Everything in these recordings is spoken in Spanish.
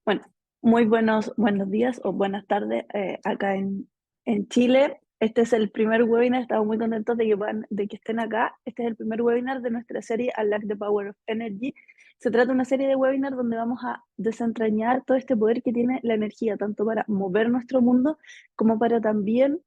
Bueno, muy buenos días o buenas tardes acá en Chile. Este es el primer webinar, estamos muy contentos de que estén acá. Este es el primer webinar de nuestra serie Unlock the Power of Energy. Se trata de una serie de webinars donde vamos a desentrañar todo este poder que tiene la energía, tanto para mover nuestro mundo como para también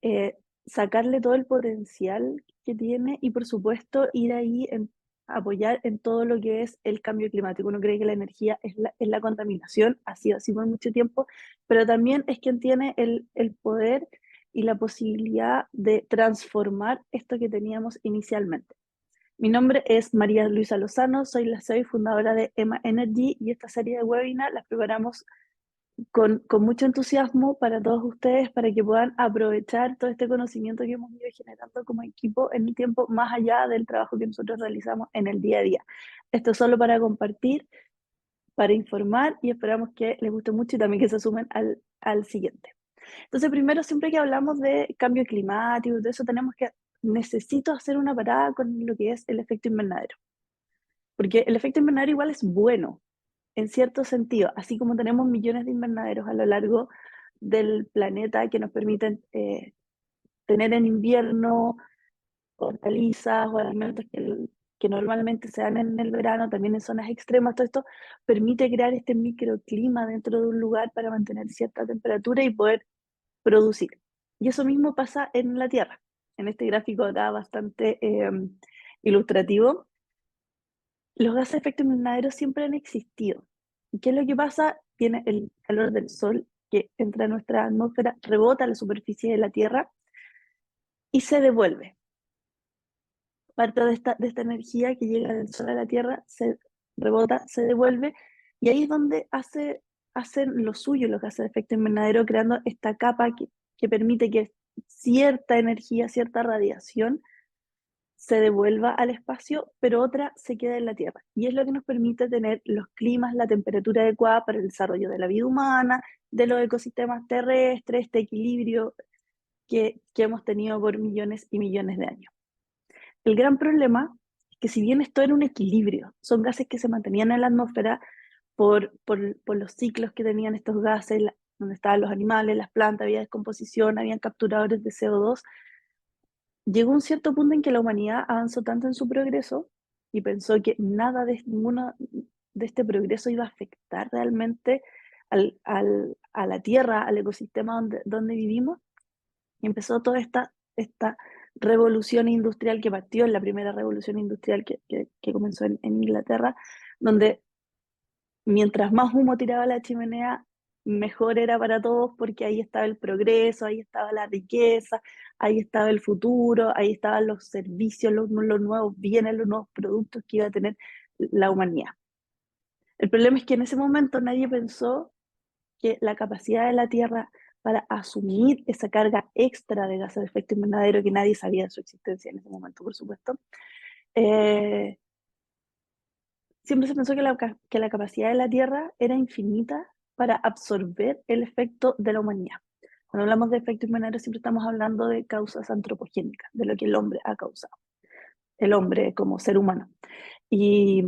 eh, sacarle todo el potencial que tiene y por supuesto ir ahí en apoyar en todo lo que es el cambio climático. Uno cree que la energía es la contaminación, ha sido así por mucho tiempo, pero también es quien tiene el poder y la posibilidad de transformar esto que teníamos inicialmente. Mi nombre es María Luisa Lozano, soy la CEO y fundadora de EMA Energy y esta serie de webinars las preparamos con mucho entusiasmo para todos ustedes, para que puedan aprovechar todo este conocimiento que hemos ido generando como equipo en el tiempo, más allá del trabajo que nosotros realizamos en el día a día. Esto es solo para compartir, para informar y esperamos que les guste mucho y también que se sumen al siguiente. Entonces, primero, siempre que hablamos de cambio climático, de eso necesito hacer una parada con lo que es el efecto invernadero. Porque el efecto invernadero igual es bueno, en cierto sentido, así como tenemos millones de invernaderos a lo largo del planeta que nos permiten tener en invierno hortalizas o alimentos que normalmente se dan en el verano, también en zonas extremas, todo esto permite crear este microclima dentro de un lugar para mantener cierta temperatura y poder producir. Y eso mismo pasa en la Tierra. En este gráfico acá bastante ilustrativo, los gases de efecto invernadero siempre han existido. ¿Y qué es lo que pasa? Tiene el calor del Sol que entra a nuestra atmósfera, rebota a la superficie de la Tierra y se devuelve. Parte de esta energía que llega del Sol a la Tierra se rebota, se devuelve, y ahí es donde hacen lo suyo los gases de efecto invernadero, creando esta capa que permite que cierta energía, cierta radiación se devuelva al espacio, pero otra se queda en la Tierra. Y es lo que nos permite tener los climas, la temperatura adecuada para el desarrollo de la vida humana, de los ecosistemas terrestres, este equilibrio que hemos tenido por millones y millones de años. El gran problema es que si bien esto era un equilibrio, son gases que se mantenían en la atmósfera por los ciclos que tenían estos gases, donde estaban los animales, las plantas, había descomposición, habían capturadores de CO2. Llegó un cierto punto en que la humanidad avanzó tanto en su progreso y pensó que ninguno de este progreso iba a afectar realmente a la Tierra, al ecosistema donde vivimos, y empezó toda esta revolución industrial que partió en la primera revolución industrial que comenzó en Inglaterra, donde mientras más humo tiraba la chimenea, mejor era para todos porque ahí estaba el progreso, ahí estaba la riqueza, ahí estaba el futuro, ahí estaban los servicios, los nuevos bienes, los nuevos productos que iba a tener la humanidad. El problema es que en ese momento nadie pensó que la capacidad de la Tierra para asumir esa carga extra de gases de efecto invernadero, que nadie sabía de su existencia en ese momento, por supuesto, eh, siempre se pensó que la capacidad de la Tierra era infinita para absorber el efecto de la humanidad. Cuando hablamos de efecto invernadero siempre estamos hablando de causas antropogénicas, de lo que el hombre ha causado, el hombre como ser humano. Y,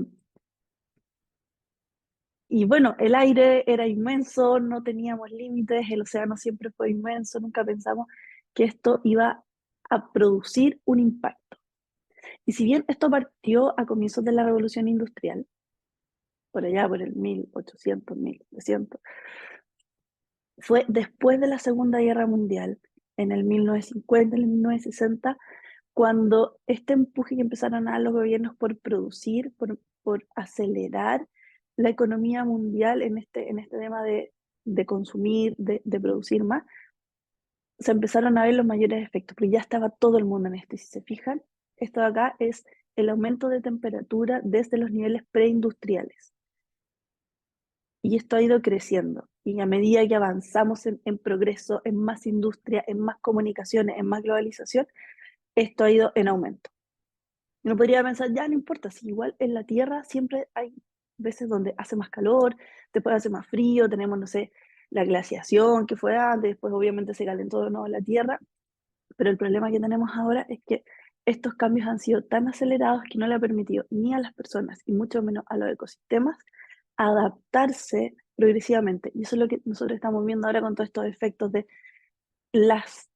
y bueno, el aire era inmenso, no teníamos límites, el océano siempre fue inmenso, nunca pensamos que esto iba a producir un impacto. Y si bien esto partió a comienzos de la Revolución Industrial, por allá por el 1800, 1900, fue después de la Segunda Guerra Mundial, en el 1950, en el 1960, cuando este empuje que empezaron a dar los gobiernos por producir, por acelerar la economía mundial en este tema de consumir, de producir más, se empezaron a ver los mayores efectos, porque ya estaba todo el mundo en esto. Y si se fijan, esto de acá es el aumento de temperatura desde los niveles preindustriales. Y esto ha ido creciendo. Y a medida que avanzamos en progreso, en más industria, en más comunicaciones, en más globalización, esto ha ido en aumento. Uno podría pensar, ya no importa, si igual en la Tierra siempre hay veces donde hace más calor, después hace más frío, tenemos, no sé, la glaciación que fue antes, después obviamente se calentó de nuevo la Tierra, pero el problema que tenemos ahora es que estos cambios han sido tan acelerados que no le ha permitido ni a las personas y mucho menos a los ecosistemas adaptarse progresivamente. Y eso es lo que nosotros estamos viendo ahora con todos estos efectos de las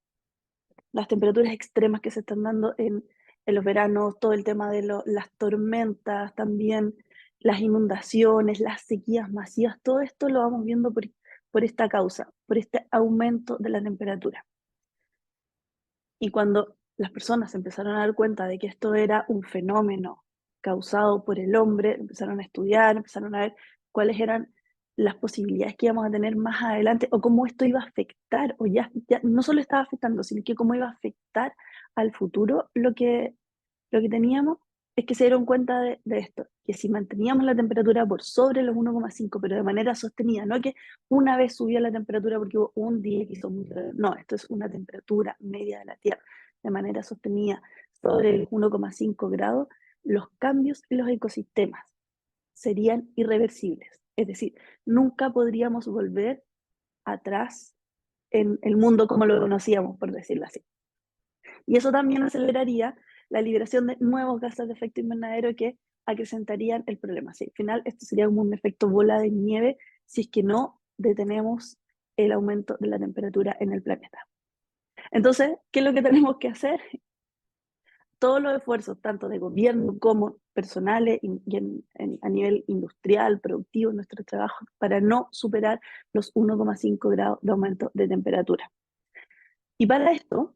temperaturas extremas que se están dando en los veranos, todo el tema de las tormentas también, las inundaciones, las sequías masivas, todo esto lo vamos viendo por esta causa, por este aumento de la temperatura. Y cuando las personas se empezaron a dar cuenta de que esto era un fenómeno causado por el hombre, empezaron a estudiar, empezaron a ver cuáles eran las posibilidades que íbamos a tener más adelante o cómo esto iba a afectar, o ya no solo estaba afectando, sino que cómo iba a afectar al futuro lo que teníamos, es que se dieron cuenta de esto, que si manteníamos la temperatura por sobre los 1,5, pero de manera sostenida, no que una vez subía la temperatura porque hubo un día que hizo mucho calor, no, esto es una temperatura media de la Tierra, de manera sostenida sobre el 1,5 grados, los cambios en los ecosistemas serían irreversibles. Es decir, nunca podríamos volver atrás en el mundo como lo conocíamos, por decirlo así. Y eso también aceleraría la liberación de nuevos gases de efecto invernadero que acrecentarían el problema. Sí, al final, esto sería como un efecto bola de nieve si es que no detenemos el aumento de la temperatura en el planeta. Entonces, ¿qué es lo que tenemos que hacer? Todos los esfuerzos, tanto de gobierno como personales y a nivel industrial, productivo, en nuestro trabajo, para no superar los 1,5 grados de aumento de temperatura. Y para esto,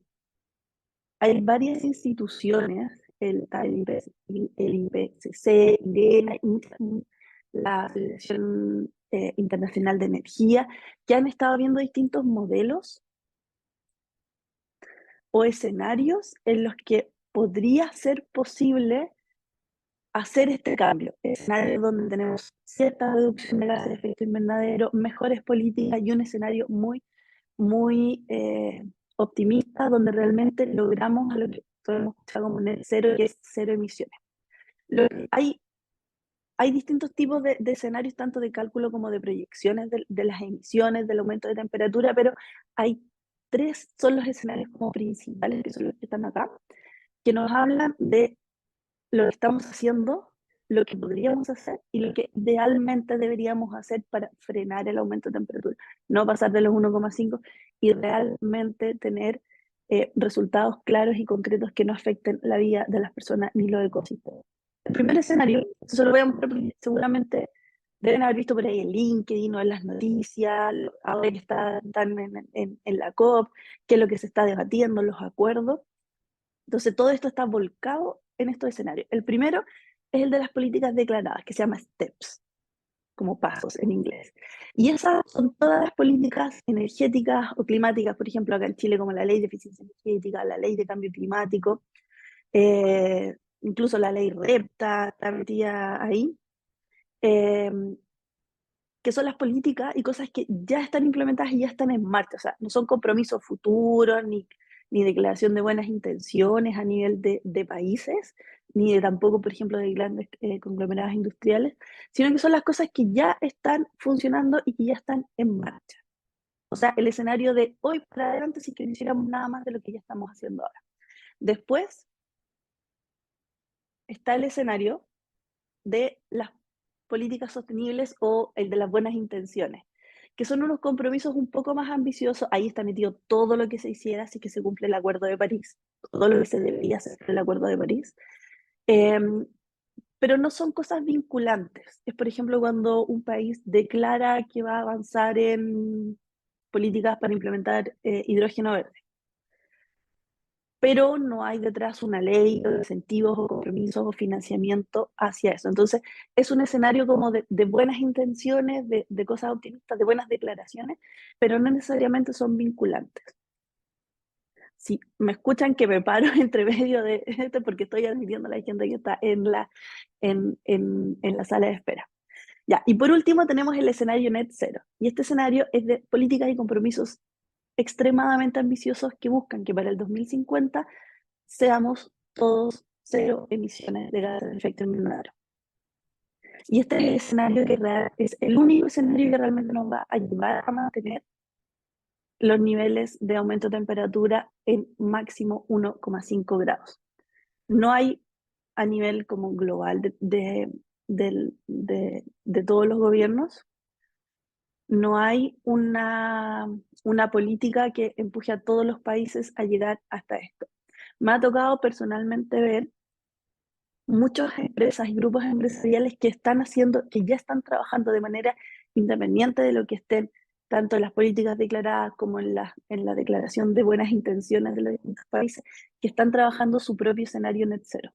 hay varias instituciones, el IPCC, IRENA, la Asociación Internacional de Energía, que han estado viendo distintos modelos o escenarios en los que podría ser posible hacer este cambio. Escenarios donde tenemos cierta reducción de gases de efecto invernadero, mejores políticas y un escenario muy optimista, donde realmente logramos a lo que podemos escuchar como net cero, que es cero emisiones. Hay distintos tipos de escenarios, tanto de cálculo como de proyecciones de las emisiones, del aumento de temperatura, pero hay tres, son los escenarios como principales, que son los que están acá, que nos hablan de lo que estamos haciendo, lo que podríamos hacer y lo que idealmente deberíamos hacer para frenar el aumento de temperatura. No pasar de los 1,5 y realmente tener resultados claros y concretos que no afecten la vida de las personas ni los ecosistemas. El primer escenario, eso lo voy a mostrar porque seguramente deben haber visto por ahí en LinkedIn o en las noticias, ahora que están en la COP, qué es lo que se está debatiendo, los acuerdos. Entonces, todo esto está volcado en estos escenarios. El primero es el de las políticas declaradas, que se llama STEPS, como pasos en inglés. Y esas son todas las políticas energéticas o climáticas, por ejemplo, acá en Chile, como la ley de eficiencia energética, la ley de cambio climático, incluso la ley REPTA está metida ahí, eh, que son las políticas y cosas que ya están implementadas y ya están en marcha. O sea, no son compromisos futuros ni declaración de buenas intenciones a nivel de países, ni de tampoco, por ejemplo, de grandes conglomerados industriales, sino que son las cosas que ya están funcionando y que ya están en marcha. O sea, el escenario de hoy para adelante si que no hiciéramos nada más de lo que ya estamos haciendo ahora. Después está el escenario de las políticas sostenibles o el de las buenas intenciones, que son unos compromisos un poco más ambiciosos. Ahí está metido todo lo que se hiciera si que se cumple el Acuerdo de París, todo lo que se debería hacer el Acuerdo de París. Eh, pero no son cosas vinculantes. Es, por ejemplo, cuando un país declara que va a avanzar en políticas para implementar hidrógeno verde, pero no hay detrás una ley o incentivos o compromisos o financiamiento hacia eso. Entonces, es un escenario como de buenas intenciones, de cosas optimistas, de buenas declaraciones, pero no necesariamente son vinculantes. Si me escuchan que me paro entre medio de esto porque estoy admitiendo a la gente que está en la sala de espera. Ya, y por último tenemos el escenario net cero. Y este escenario es de políticas y compromisos extremadamente ambiciosos que buscan que para el 2050 seamos todos cero emisiones de gases de efecto invernadero. Y este es el escenario es el único escenario que realmente nos va a ayudar a mantener los niveles de aumento de temperatura en máximo 1,5 grados. No hay a nivel como global de todos los gobiernos, no hay una política que empuje a todos los países a llegar hasta esto. Me ha tocado personalmente ver muchas empresas y grupos empresariales que están haciendo, que ya están trabajando de manera independiente de lo que estén tanto en las políticas declaradas como en la declaración de buenas intenciones de los distintos países, que están trabajando su propio escenario net cero.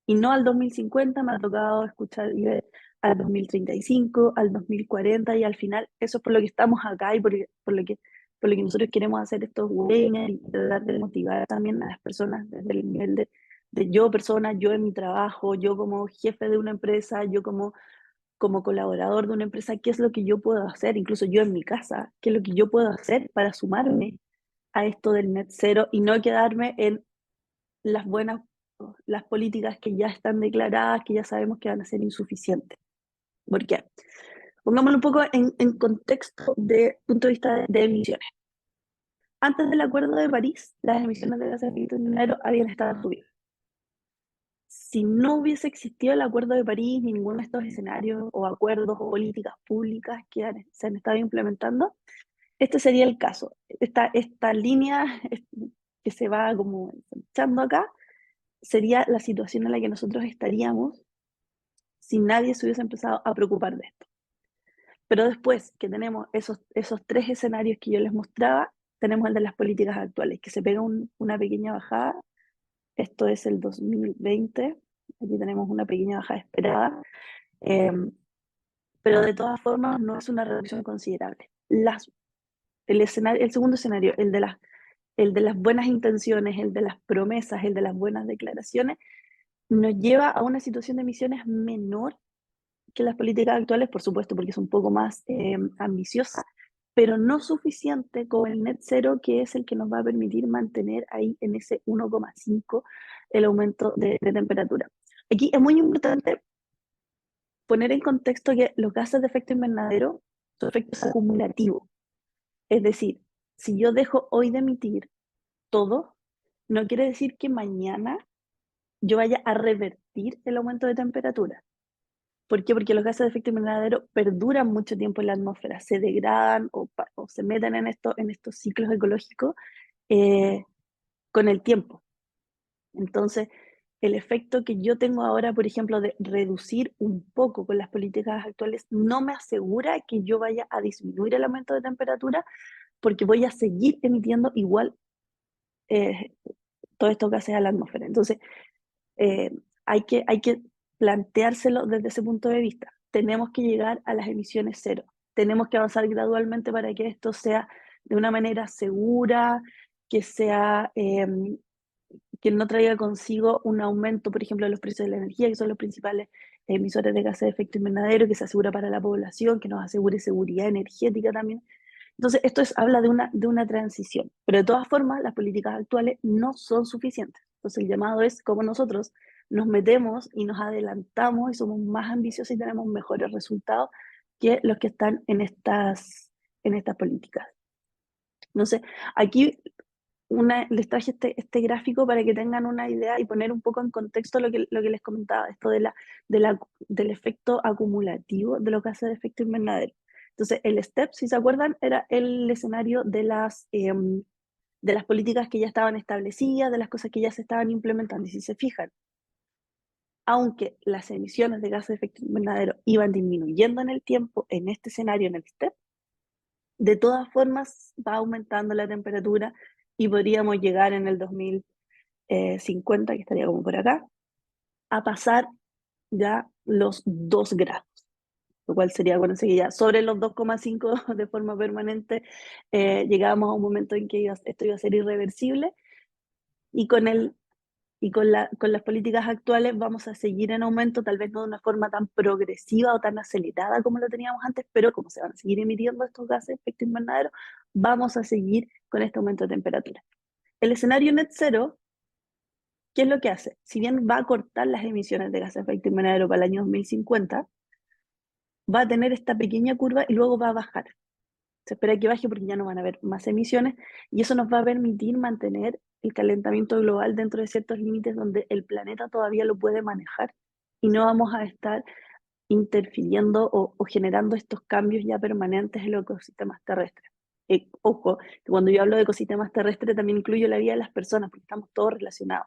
Y no al 2050, me ha tocado escuchar y ver al 2035, al 2040 y al final eso es por lo que estamos acá y por lo que nosotros queremos hacer estos webinars y tratar de motivar también a las personas desde el nivel de yo persona, yo en mi trabajo, yo como jefe de una empresa, yo como colaborador de una empresa, qué es lo que yo puedo hacer, incluso yo en mi casa, qué es lo que yo puedo hacer para sumarme a esto del net cero y no quedarme en las buenas, las políticas que ya están declaradas, que ya sabemos que van a ser insuficientes. ¿Por qué? Pongámoslo un poco en contexto de punto de vista de emisiones. Antes del Acuerdo de París, las emisiones de gases de efecto invernadero habían estado subidas. Si no hubiese existido el Acuerdo de París, ni ninguno de estos escenarios o acuerdos o políticas públicas que se han estado implementando, este sería el caso. Esta línea que se va como echando acá sería la situación en la que nosotros estaríamos si nadie se hubiese empezado a preocupar de esto. Pero después que tenemos esos tres escenarios que yo les mostraba, tenemos el de las políticas actuales, que se pega una pequeña bajada. Esto es el 2020, aquí tenemos una pequeña bajada esperada, eh, pero de todas formas no es una reducción considerable. El segundo escenario, el de las buenas intenciones, el de las promesas, el de las buenas declaraciones, nos lleva a una situación de emisiones menor que las políticas actuales, por supuesto, porque es un poco más ambiciosa, pero no suficiente como el net cero, que es el que nos va a permitir mantener ahí en ese 1,5 el aumento de temperatura. Aquí es muy importante poner en contexto que los gases de efecto invernadero, su efecto es acumulativo. Es decir, si yo dejo hoy de emitir todo, no quiere decir que mañana yo vaya a revertir el aumento de temperatura. ¿Por qué? Porque los gases de efecto invernadero perduran mucho tiempo en la atmósfera, se degradan o se meten en estos ciclos ecológicos eh, con el tiempo. Entonces, el efecto que yo tengo ahora, por ejemplo, de reducir un poco con las políticas actuales, no me asegura que yo vaya a disminuir el aumento de temperatura, porque voy a seguir emitiendo igual eh, todos estos gases a la atmósfera. Entonces, eh, hay que planteárselo desde ese punto de vista. Tenemos que llegar a las emisiones cero. Tenemos que avanzar gradualmente para que esto sea de una manera segura, que sea, que no traiga consigo un aumento, por ejemplo, de los precios de la energía, que son los principales emisores de gases de efecto invernadero, que se asegura para la población, que nos asegure seguridad energética también. Entonces, habla de una transición, pero de todas formas, las políticas actuales no son suficientes. Entonces, el llamado es cómo nosotros nos metemos y nos adelantamos y somos más ambiciosos y tenemos mejores resultados que los que están en estas políticas. Entonces, aquí les traje este gráfico para que tengan una idea y poner un poco en contexto lo que les comentaba, esto del efecto acumulativo de los gases de efecto invernadero. Entonces, el STEP, si se acuerdan, era el escenario de las políticas que ya estaban establecidas, de las cosas que ya se estaban implementando. Y si se fijan, aunque las emisiones de gases de efecto invernadero iban disminuyendo en el tiempo, en este escenario, en el STEP, de todas formas va aumentando la temperatura y podríamos llegar en el 2050, que estaría como por acá, a pasar ya los 2 grados, lo cual sería, acuérdense que ya sobre los 2,5 de forma permanente llegábamos a un momento en que esto iba a ser irreversible y con las políticas actuales vamos a seguir en aumento, tal vez no de una forma tan progresiva o tan acelerada como lo teníamos antes, pero como se van a seguir emitiendo estos gases de efecto invernadero, vamos a seguir con este aumento de temperatura. El escenario net cero, ¿qué es lo que hace? Si bien va a cortar las emisiones de gases de efecto invernadero para el año 2050, va a tener esta pequeña curva y luego va a bajar. Se espera que baje porque ya no van a haber más emisiones y eso nos va a permitir mantener el calentamiento global dentro de ciertos límites donde el planeta todavía lo puede manejar y no vamos a estar interfiriendo o generando estos cambios ya permanentes en los ecosistemas terrestres. Ojo, que cuando yo hablo de ecosistemas terrestres también incluyo la vida de las personas, porque estamos todos relacionados.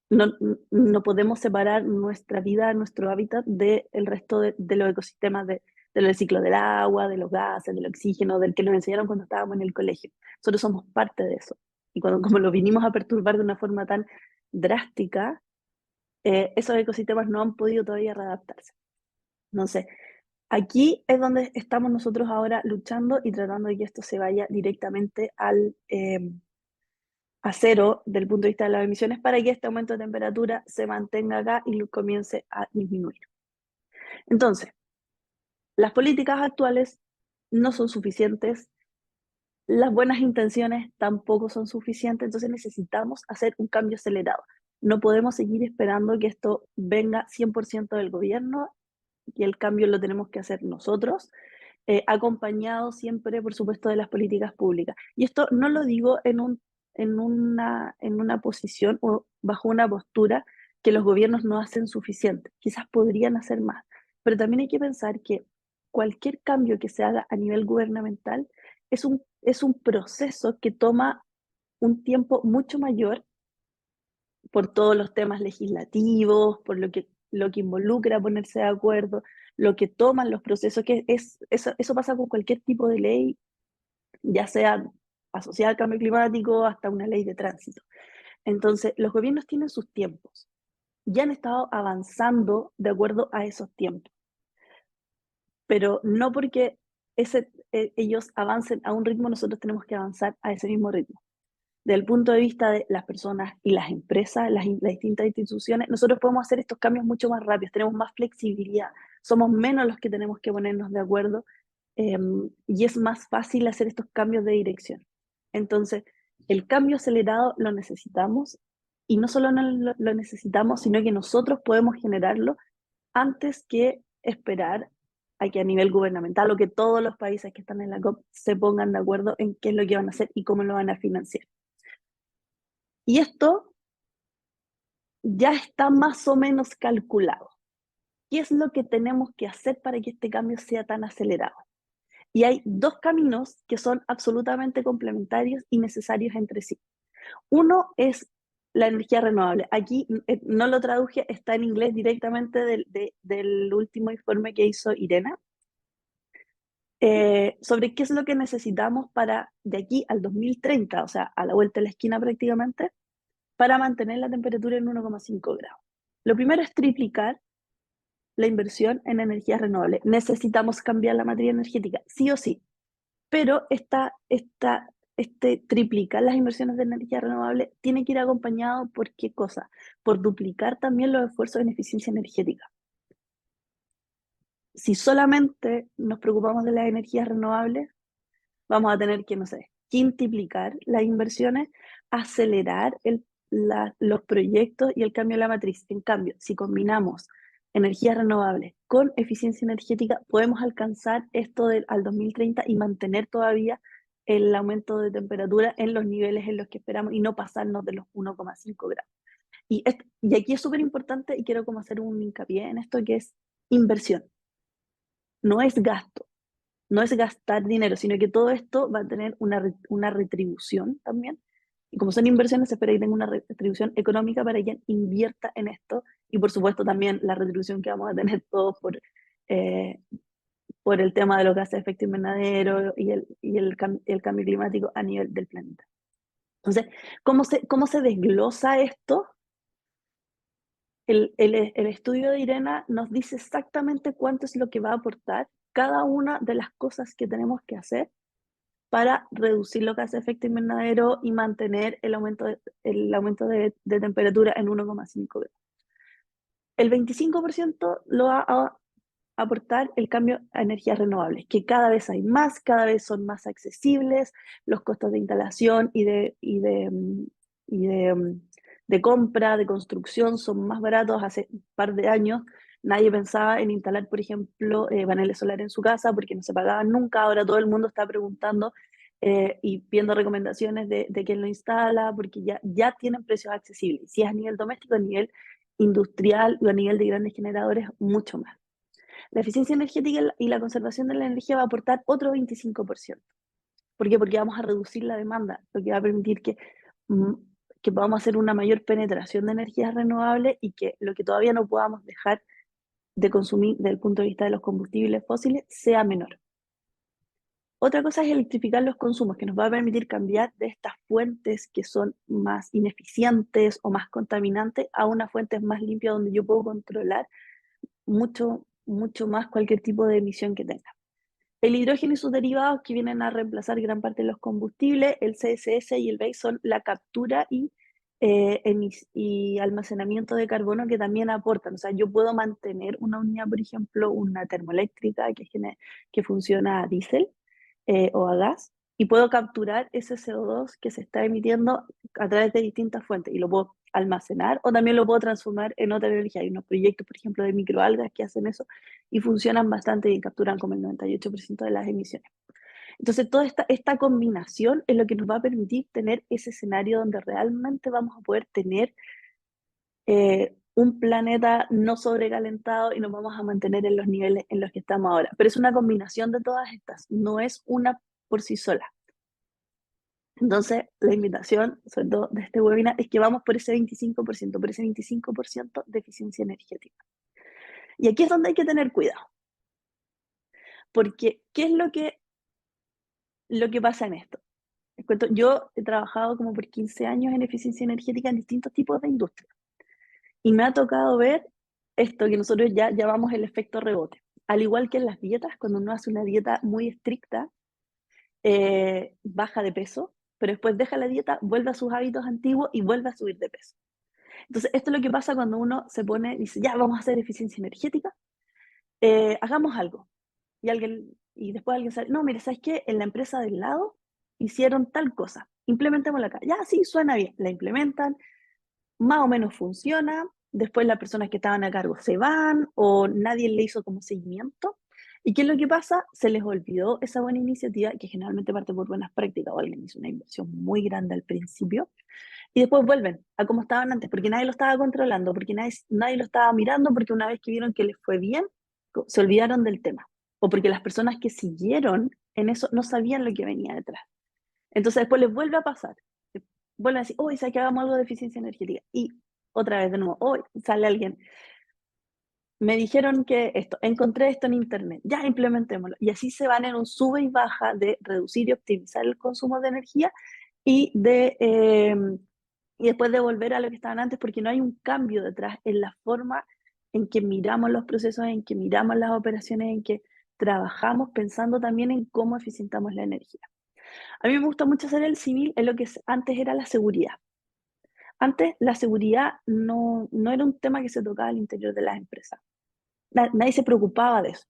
No, no podemos separar nuestra vida, nuestro hábitat del resto de los ecosistemas, del ciclo del agua, de los gases, del oxígeno, del que nos enseñaron cuando estábamos en el colegio. Nosotros somos parte de eso. Y cuando, como lo vinimos a perturbar de una forma tan drástica, esos ecosistemas no han podido todavía readaptarse. Entonces, aquí es donde estamos nosotros ahora luchando y tratando de que esto se vaya directamente a cero del punto de vista de las emisiones para que este aumento de temperatura se mantenga acá y comience a disminuir. Entonces, las políticas actuales no son suficientes, las buenas intenciones tampoco son suficientes, entonces necesitamos hacer un cambio acelerado. No podemos seguir esperando que esto venga 100% del gobierno y el cambio lo tenemos que hacer nosotros, acompañado siempre, por supuesto, de las políticas públicas. Y esto no lo digo en una posición o bajo una postura que los gobiernos no hacen suficiente. Quizás podrían hacer más, pero también hay que pensar que cualquier cambio que se haga a nivel gubernamental es un proceso que toma un tiempo mucho mayor por todos los temas legislativos, por lo que involucra ponerse de acuerdo, lo que toman los procesos, eso pasa con cualquier tipo de ley, ya sea asociada al cambio climático hasta una ley de tránsito. Entonces, los gobiernos tienen sus tiempos y han estado avanzando de acuerdo a esos tiempos, pero no porque ellos avancen a un ritmo, nosotros tenemos que avanzar a ese mismo ritmo. Desde el punto de vista de las personas y las empresas, las distintas instituciones, nosotros podemos hacer estos cambios mucho más rápidos, tenemos más flexibilidad, somos menos los que tenemos que ponernos de acuerdo, y es más fácil hacer estos cambios de dirección. Entonces, el cambio acelerado lo necesitamos y no solo no lo necesitamos, sino que nosotros podemos generarlo antes que esperar a que a nivel gubernamental o que todos los países que están en la COP se pongan de acuerdo en qué es lo que van a hacer y cómo lo van a financiar. Y esto ya está más o menos calculado. ¿Qué es lo que tenemos que hacer para que este cambio sea tan acelerado? Y hay dos caminos que son absolutamente complementarios y necesarios entre sí. Uno es la energía renovable. Aquí no lo traduje, está en inglés directamente del último informe que hizo Irena, sobre qué es lo que necesitamos para de aquí al 2030, o sea, a la vuelta de la esquina prácticamente, para mantener la temperatura en 1,5 grados. Lo primero es triplicar la inversión en energías renovables. Necesitamos cambiar la materia energética, sí o sí, pero triplicar las inversiones de energía renovable tiene que ir acompañado por qué cosa? Por duplicar también los esfuerzos en eficiencia energética. Si solamente nos preocupamos de las energías renovables, vamos a tener que, no sé, quintuplicar las inversiones, acelerar los proyectos y el cambio de la matriz. En cambio, si combinamos energías renovables con eficiencia energética, podemos alcanzar esto al 2030 y mantener todavía el aumento de temperatura en los niveles en los que esperamos y no pasarnos de los 1,5 grados. Y aquí es súper importante y quiero como hacer un hincapié en esto que es inversión, no es gasto, no es gastar dinero, sino que todo esto va a tener una retribución también. Y como son inversiones, se espera que tenga una retribución económica para quien invierta en esto. Y por supuesto también la retribución que vamos a tener todos eh, por el tema de los gases de efecto invernadero el cambio climático a nivel del planeta. Entonces, cómo se desglosa esto? El estudio de Irena nos dice exactamente cuánto es lo que va a aportar cada una de las cosas que tenemos que hacer para reducir los gases de efecto invernadero y mantener el aumento de temperatura en 1,5 grados. El 25% lo va a aportar el cambio a energías renovables, que cada vez hay más, cada vez son más accesibles, los costos de instalación de compra, de construcción son más baratos. Hace un par de años nadie pensaba en instalar, por ejemplo, paneles solares en su casa porque no se pagaban nunca. Ahora todo el mundo está preguntando y viendo recomendaciones de quién lo instala, porque ya tienen precios accesibles. Si es a nivel doméstico, a nivel industrial o a nivel de grandes generadores, mucho más. La eficiencia energética y la conservación de la energía va a aportar otro 25%. ¿Por qué? Porque vamos a reducir la demanda, lo que va a permitir mm, que podamos hacer una mayor penetración de energías renovables y que lo que todavía no podamos dejar de consumir desde el punto de vista de los combustibles fósiles sea menor. Otra cosa es electrificar los consumos, que nos va a permitir cambiar de estas fuentes que son más ineficientes o más contaminantes a unas fuentes más limpias donde yo puedo controlar mucho más cualquier tipo de emisión que tenga. El hidrógeno y sus derivados que vienen a reemplazar gran parte de los combustibles, el CSS y el BEI son la captura y almacenamiento de carbono que también aportan. O sea, yo puedo mantener una unidad, por ejemplo, una termoeléctrica que funciona a diésel o a gas, y puedo capturar ese CO2 que se está emitiendo a través de distintas fuentes y lo puedo almacenar o también lo puedo transformar en otra energía. Hay unos proyectos, por ejemplo, de microalgas que hacen eso y funcionan bastante y capturan como el 98% de las emisiones. Entonces, toda esta combinación es lo que nos va a permitir tener ese escenario donde realmente vamos a poder tener un planeta no sobrecalentado y nos vamos a mantener en los niveles en los que estamos ahora. Pero es una combinación de todas estas, no es una por sí sola. Entonces, la invitación, sobre todo de este webinar, es que vamos por ese 25%, por ese 25% de eficiencia energética. Y aquí es donde hay que tener cuidado, porque ¿qué es lo que pasa en esto? Les cuento, yo he trabajado como por 15 años en eficiencia energética en distintos tipos de industrias y me ha tocado ver esto que nosotros ya llamamos el efecto rebote. Al igual que en las dietas, cuando uno hace una dieta muy estricta, baja de peso, pero después deja la dieta, vuelve a sus hábitos antiguos y vuelve a subir de peso. Entonces, esto es lo que pasa cuando uno se pone, dice, ya, vamos a hacer eficiencia energética, hagamos algo. Y después alguien sale, no, mire, ¿sabes qué? En la empresa del lado hicieron tal cosa, implementémosla acá. Ya, sí, suena bien, la implementan, más o menos funciona, después las personas que estaban a cargo se van o nadie le hizo como seguimiento. ¿Y qué es lo que pasa? Se les olvidó esa buena iniciativa, que generalmente parte por buenas prácticas, o alguien hizo una inversión muy grande al principio, y después vuelven a como estaban antes, porque nadie lo estaba controlando, porque nadie lo estaba mirando, porque una vez que vieron que les fue bien, se olvidaron del tema, o porque las personas que siguieron en eso no sabían lo que venía detrás. Entonces después les vuelve a pasar, vuelven a decir, hoy ¿sabes que hagamos algo de eficiencia energética? Y otra vez de nuevo, hoy sale alguien, me dijeron que esto, encontré esto en internet, ya implementémoslo. Y así se van en un sube y baja de reducir y optimizar el consumo de energía y, y después de volver a lo que estaban antes, porque no hay un cambio detrás en la forma en que miramos los procesos, en que miramos las operaciones, en que trabajamos pensando también en cómo eficientamos la energía. A mí me gusta mucho hacer el símil en lo que antes era la seguridad. Antes la seguridad no era un tema que se tocaba al interior de las empresas. Nadie se preocupaba de eso.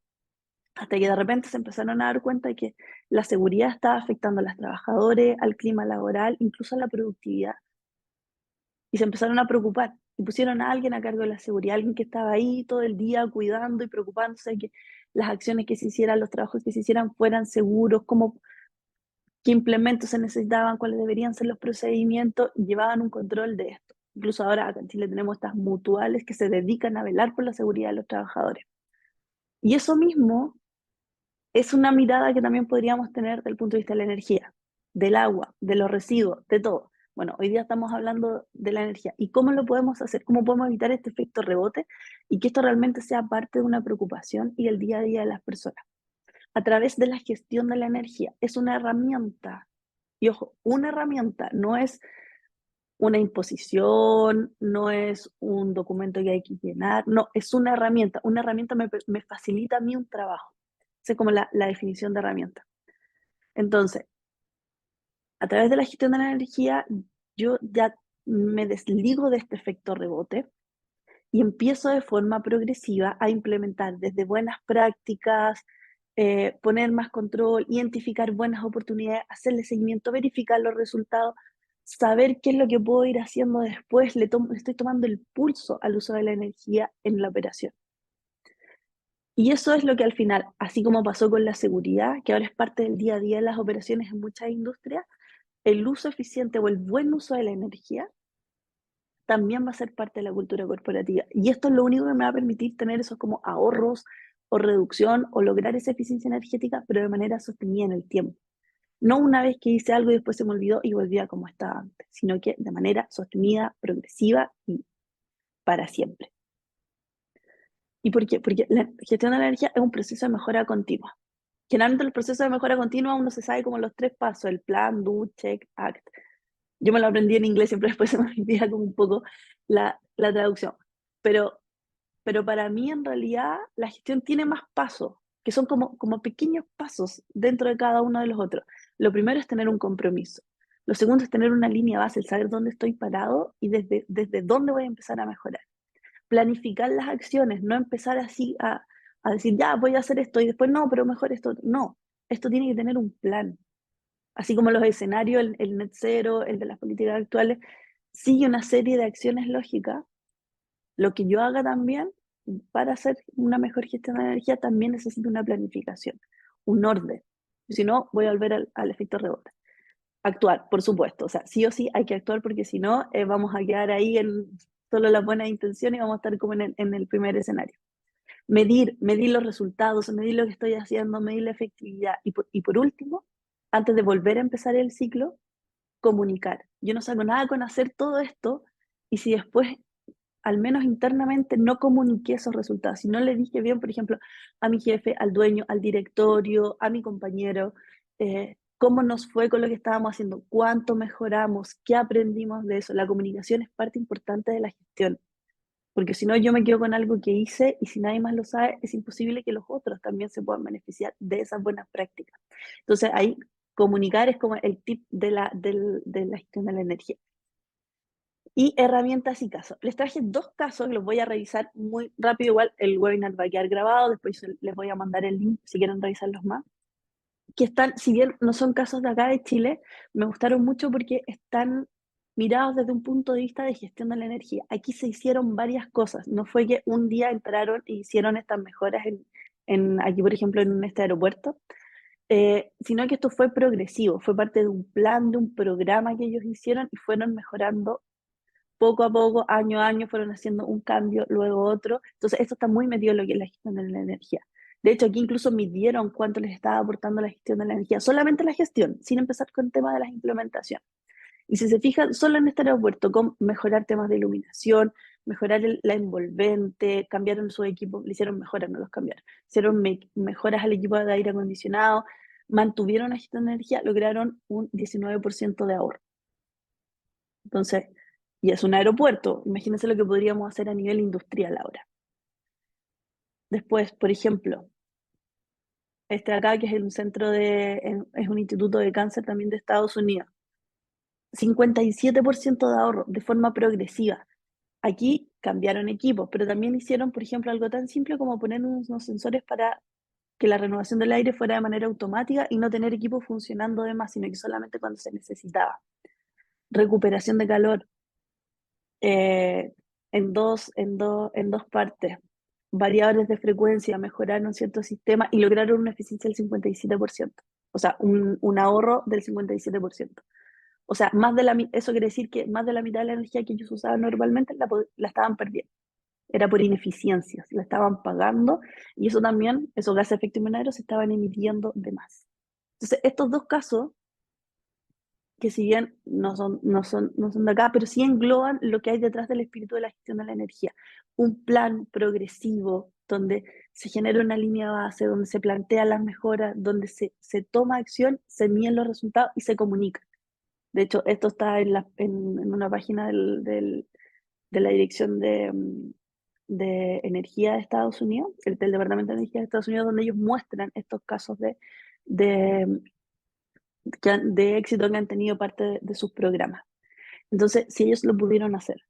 Hasta que de repente se empezaron a dar cuenta de que la seguridad estaba afectando a los trabajadores, al clima laboral, incluso a la productividad. Y se empezaron a preocupar. Y pusieron a alguien a cargo de la seguridad, alguien que estaba ahí todo el día cuidando y preocupándose de que las acciones que se hicieran, los trabajos que se hicieran fueran seguros, cómo, qué implementos se necesitaban, cuáles deberían ser los procedimientos, y llevaban un control de esto. Incluso ahora acá en Chile tenemos estas mutuales que se dedican a velar por la seguridad de los trabajadores. Y eso mismo es una mirada que también podríamos tener desde el punto de vista de la energía, del agua, de los residuos, de todo. Bueno, hoy día estamos hablando de la energía. ¿Y cómo lo podemos hacer? ¿Cómo podemos evitar este efecto rebote y que esto realmente sea parte de una preocupación y el día a día de las personas? A través de la gestión de la energía. Es una herramienta. Y ojo, una herramienta, no es una imposición, no es un documento que hay que llenar, no, es una herramienta. Una herramienta me facilita a mí un trabajo. Esa es como la definición de herramienta. Entonces, a través de la gestión de la energía, yo ya me desligo de este efecto rebote y empiezo de forma progresiva a implementar desde buenas prácticas, poner más control, identificar buenas oportunidades, hacerle seguimiento, verificar los resultados, saber qué es lo que puedo ir haciendo después, le estoy tomando el pulso al uso de la energía en la operación. Y eso es lo que al final, así como pasó con la seguridad, que ahora es parte del día a día de las operaciones en muchas industrias, el uso eficiente o el buen uso de la energía también va a ser parte de la cultura corporativa. Y esto es lo único que me va a permitir tener esos como ahorros o reducción o lograr esa eficiencia energética, pero de manera sostenida en el tiempo. No una vez que hice algo y después se me olvidó y volví a como estaba antes, sino que de manera sostenida, progresiva y para siempre. ¿Y por qué? Porque la gestión de la energía es un proceso de mejora continua. Generalmente el proceso de mejora continua uno se sabe como los 3 pasos, el plan, do, check, act. Yo me lo aprendí en inglés, siempre después se me olvida como un poco la traducción. Pero, pero para mí en realidad la gestión tiene más pasos, que son como pequeños pasos dentro de cada uno de los otros. Lo primero es tener un compromiso. Lo segundo es tener una línea base, el saber dónde estoy parado y desde dónde voy a empezar a mejorar. Planificar las acciones, no empezar así a decir, ya, voy a hacer esto y después no, pero mejor esto. No, esto tiene que tener un plan. Así como los escenarios, el net zero, el de las políticas actuales, sigue una serie de acciones lógicas. Lo que yo haga también para hacer una mejor gestión de la energía también necesita una planificación, un orden. Si no, voy a volver al efecto rebote. Actuar, por supuesto. O sea, sí o sí hay que actuar porque si no, vamos a quedar ahí en solo las buenas intenciones y vamos a estar como en el primer escenario. Medir los resultados, medir lo que estoy haciendo, medir la efectividad. Y por último, antes de volver a empezar el ciclo, comunicar. Yo no saco nada con hacer todo esto y si después, al menos internamente, no comuniqué esos resultados, si no le dije bien, por ejemplo, a mi jefe, al dueño, al directorio, a mi compañero, cómo nos fue con lo que estábamos haciendo, cuánto mejoramos, qué aprendimos de eso. La comunicación es parte importante de la gestión, porque si no yo me quedo con algo que hice y si nadie más lo sabe, es imposible que los otros también se puedan beneficiar de esas buenas prácticas. Entonces ahí comunicar es como el tip de la gestión de la energía. Y herramientas y casos. Les traje 2 casos, los voy a revisar muy rápido, igual el webinar va a quedar grabado, después les voy a mandar el link si quieren revisarlos más, que están, si bien no son casos de acá de Chile, me gustaron mucho porque están mirados desde un punto de vista de gestión de la energía. Aquí se hicieron varias cosas, no fue que un día entraron e hicieron estas mejoras aquí, por ejemplo, en este aeropuerto, sino que esto fue progresivo, fue parte de un plan, de un programa que ellos hicieron y fueron mejorando poco a poco, año a año, fueron haciendo un cambio, luego otro. Entonces, esto está muy metido en lo que es la gestión de la energía. De hecho, aquí incluso midieron cuánto les estaba aportando la gestión de la energía, solamente la gestión, sin empezar con el tema de la implementación. Y si se fijan, solo en este aeropuerto, con mejorar temas de iluminación, mejorar la envolvente, cambiaron su equipo, le hicieron mejoras, no los cambiaron, hicieron mejoras al equipo de aire acondicionado, mantuvieron la gestión de energía, lograron un 19% de ahorro. Entonces, y es un aeropuerto, imagínense lo que podríamos hacer a nivel industrial ahora. Después, por ejemplo, este de acá, que es un es un instituto de cáncer también de Estados Unidos, 57% de ahorro de forma progresiva. Aquí cambiaron equipos, pero también hicieron, por ejemplo, algo tan simple como poner unos sensores para que la renovación del aire fuera de manera automática y no tener equipos funcionando de más, sino que solamente cuando se necesitaba. Recuperación de calor, eh, en dos partes. Variables de frecuencia mejoraron ciertos sistemas y lograron una eficiencia del 57%. O sea, un ahorro del 57%. O sea, eso quiere decir que más de la mitad de la energía que ellos usaban normalmente la estaban perdiendo. Era por ineficiencias, la estaban pagando y eso también, esos gases de efecto invernadero se estaban emitiendo de más. Entonces, estos 2 casos que si bien no son de acá, pero sí engloban lo que hay detrás del espíritu de la gestión de la energía. Un plan progresivo donde se genera una línea base, donde se plantean las mejoras, donde se toma acción, se miden los resultados y se comunica. De hecho, esto está en una página de la Dirección de Energía de Estados Unidos, del Departamento de Energía de Estados Unidos, donde ellos muestran estos casos de, de éxito que han tenido parte de sus programas. Entonces, si ellos lo pudieron hacer,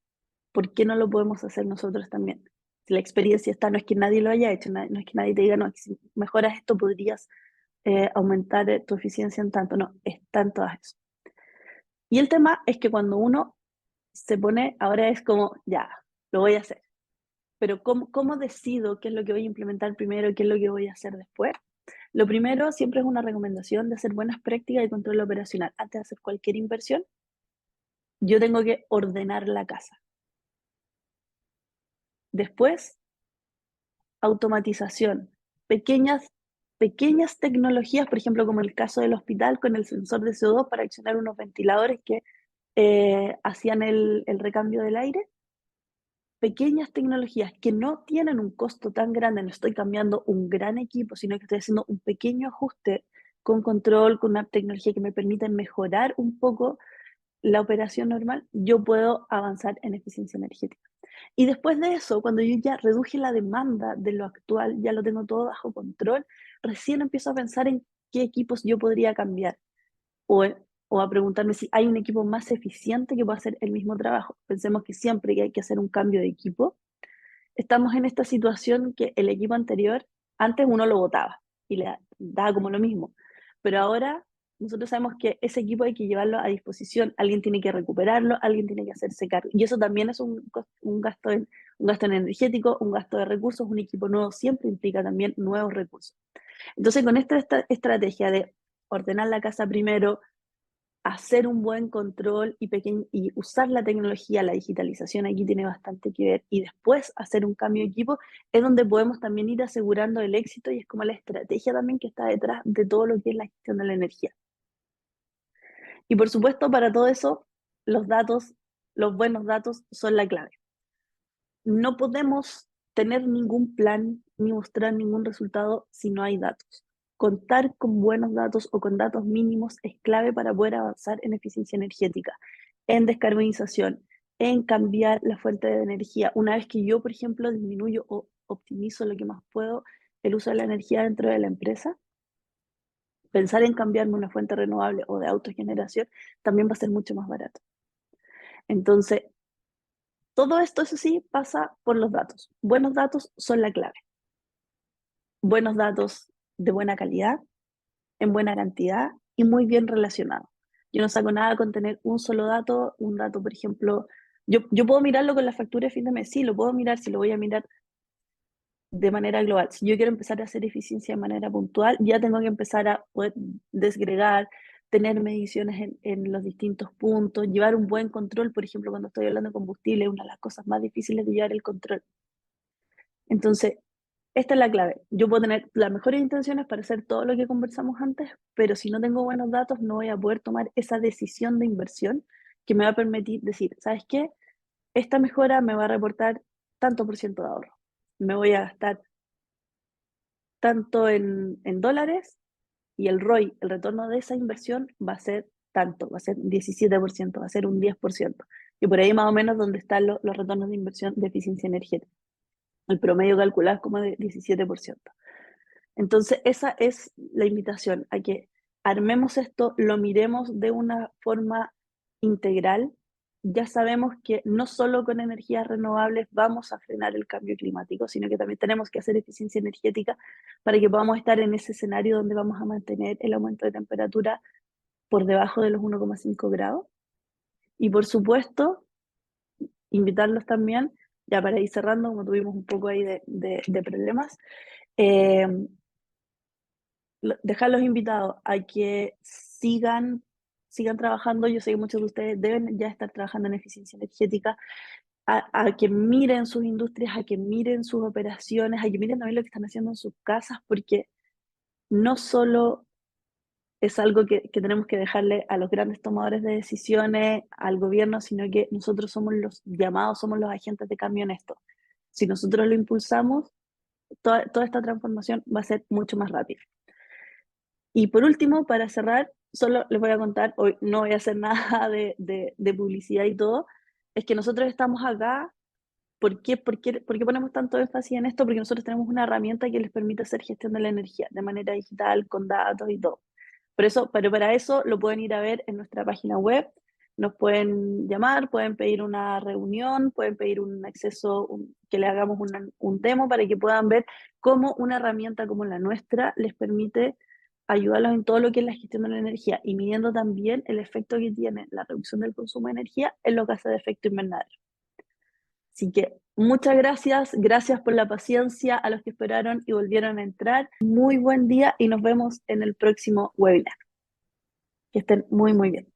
¿por qué no lo podemos hacer nosotros también? Si la experiencia está, no es que nadie lo haya hecho, no es que nadie te diga, no, es que si mejoras esto podrías aumentar tu eficiencia en tanto, no, está en todas eso. Y el tema es que cuando uno se pone, ahora es como, ya, lo voy a hacer, pero ¿cómo decido qué es lo que voy a implementar primero, qué es lo que voy a hacer después? Lo primero siempre es una recomendación de hacer buenas prácticas de control operacional. Antes de hacer cualquier inversión, yo tengo que ordenar la casa. Después, automatización. pequeñas, pequeñas tecnologías, por ejemplo, como el caso del hospital con el sensor de CO2 para accionar unos ventiladores que hacían el recambio del aire. Pequeñas tecnologías que no tienen un costo tan grande, no estoy cambiando un gran equipo, sino que estoy haciendo un pequeño ajuste con control, con una tecnología que me permite mejorar un poco la operación normal, yo puedo avanzar en eficiencia energética. Y después de eso, cuando yo ya reduje la demanda de lo actual, ya lo tengo todo bajo control, recién empiezo a pensar en qué equipos yo podría cambiar o, o a preguntarme si hay un equipo más eficiente que pueda hacer el mismo trabajo. Pensemos que siempre que hay que hacer un cambio de equipo, estamos en esta situación que el equipo anterior, antes uno lo votaba y le daba como lo mismo, pero ahora nosotros sabemos que ese equipo hay que llevarlo a disposición, alguien tiene que recuperarlo, alguien tiene que hacerse cargo, y eso también es un gasto en energético, un gasto de recursos, un equipo nuevo siempre implica también nuevos recursos. Entonces, con esta estrategia de ordenar la casa primero, hacer un buen control y usar la tecnología, la digitalización aquí tiene bastante que ver, y después hacer un cambio de equipo, es donde podemos también ir asegurando el éxito y es como la estrategia también que está detrás de todo lo que es la gestión de la energía. Y por supuesto, para todo eso, los datos, los buenos datos son la clave. No podemos tener ningún plan ni mostrar ningún resultado si no hay datos. Contar con buenos datos o con datos mínimos es clave para poder avanzar en eficiencia energética, en descarbonización, en cambiar la fuente de energía. Una vez que yo, por ejemplo, disminuyo o optimizo lo que más puedo el uso de la energía dentro de la empresa, pensar en cambiarme una fuente renovable o de autogeneración también va a ser mucho más barato. Entonces, todo esto, eso sí, pasa por los datos. Buenos datos son la clave. Buenos datos de buena calidad, en buena cantidad y muy bien relacionado. Yo no saco nada con tener un dato, por ejemplo, yo puedo mirarlo con la factura de fin de mes, sí, lo puedo mirar, si lo voy a mirar de manera global. Si yo quiero empezar a hacer eficiencia de manera puntual, ya tengo que empezar a poder desgregar, tener mediciones en los distintos puntos, llevar un buen control, por ejemplo, cuando estoy hablando de combustible, es una de las cosas más difíciles de llevar el control. Entonces, esta es la clave. Yo puedo tener las mejores intenciones para hacer todo lo que conversamos antes, pero si no tengo buenos datos, no voy a poder tomar esa decisión de inversión que me va a permitir decir, ¿sabes qué? Esta mejora me va a reportar tanto por ciento de ahorro. Me voy a gastar tanto en dólares y el ROI, el retorno de esa inversión, va a ser tanto, va a ser 17%, va a ser un 10%. Y por ahí más o menos donde están los retornos de inversión de eficiencia energética. El promedio calculado es como de 17%. Entonces, esa es la invitación, a que armemos esto, lo miremos de una forma integral. Ya sabemos que no solo con energías renovables vamos a frenar el cambio climático, sino que también tenemos que hacer eficiencia energética para que podamos estar en ese escenario donde vamos a mantener el aumento de temperatura por debajo de los 1,5 grados. Y por supuesto, invitarlos también, ya para ir cerrando, como tuvimos un poco ahí de problemas, eh, dejarlos invitados a que sigan trabajando. Yo sé que muchos de ustedes deben ya estar trabajando en eficiencia energética, a que miren sus industrias, a que miren sus operaciones, a que miren también lo que están haciendo en sus casas, porque no solo es algo que tenemos que dejarle a los grandes tomadores de decisiones, al gobierno, sino que nosotros somos los llamados, somos los agentes de cambio en esto. Si nosotros lo impulsamos, toda esta transformación va a ser mucho más rápida. Y por último, para cerrar, solo les voy a contar, hoy no voy a hacer nada de publicidad y todo, es que nosotros estamos acá. ¿Por qué ponemos tanto énfasis en esto? Porque nosotros tenemos una herramienta que les permite hacer gestión de la energía de manera digital, con datos y todo. Pero para eso lo pueden ir a ver en nuestra página web, nos pueden llamar, pueden pedir una reunión, pueden pedir un acceso, que le hagamos un demo para que puedan ver cómo una herramienta como la nuestra les permite ayudarlos en todo lo que es la gestión de la energía y midiendo también el efecto que tiene la reducción del consumo de energía en los gases de efecto invernadero. Así que muchas gracias, gracias por la paciencia a los que esperaron y volvieron a entrar. Muy buen día y nos vemos en el próximo webinar. Que estén muy, muy bien.